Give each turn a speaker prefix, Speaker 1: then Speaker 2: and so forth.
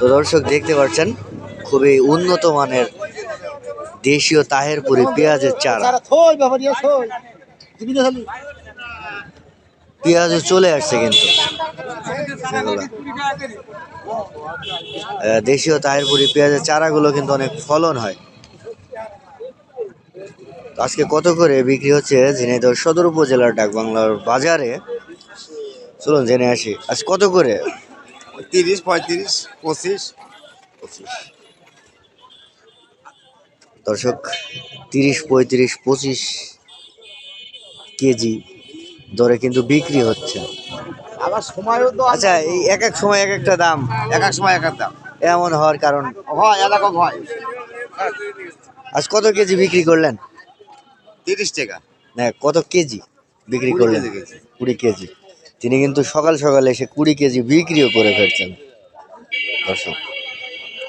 Speaker 1: তো দর্শক দেখতে পাচ্ছেন খুবই উন্নত মানের দেশীয় তাহেরপুরি পেঁয়াজের চারা। পেঁয়াজও চলে আসছে কিন্তু দেশীয় তাহেরপুরি পেঁয়াজের চারাগুলো কিন্তু অনেক ফলন হয়। আজকে কত করে বিক্রি হচ্ছে ঝিনাইদহ সদর উপজেলার ডাকবাংলার বাজারে? চলুন জেনে আসি আজ কত করে।
Speaker 2: 30, 35, 25।
Speaker 1: দর্শক 30, 35, 25 কেজি দরে কিন্তু বিক্রি হচ্ছে।
Speaker 2: আবার সময়ও তো
Speaker 1: আচ্ছা, এই এক এক সময় এক একটা দাম,
Speaker 2: এক এক সময় এক এক দাম
Speaker 1: এমন হওয়ার কারণ?
Speaker 2: হয়, এরকম হয়।
Speaker 1: আজ কত কেজি বিক্রি করলেন?
Speaker 2: 30 টাকা।
Speaker 1: না, কত কেজি বিক্রি
Speaker 2: 20
Speaker 1: করলেন?
Speaker 2: কেজি।
Speaker 1: 20 কেজি। তিনি কিন্তু সকাল সকালে এসে 20 কেজি বিক্রিও করে ফেলছেন দর্শক।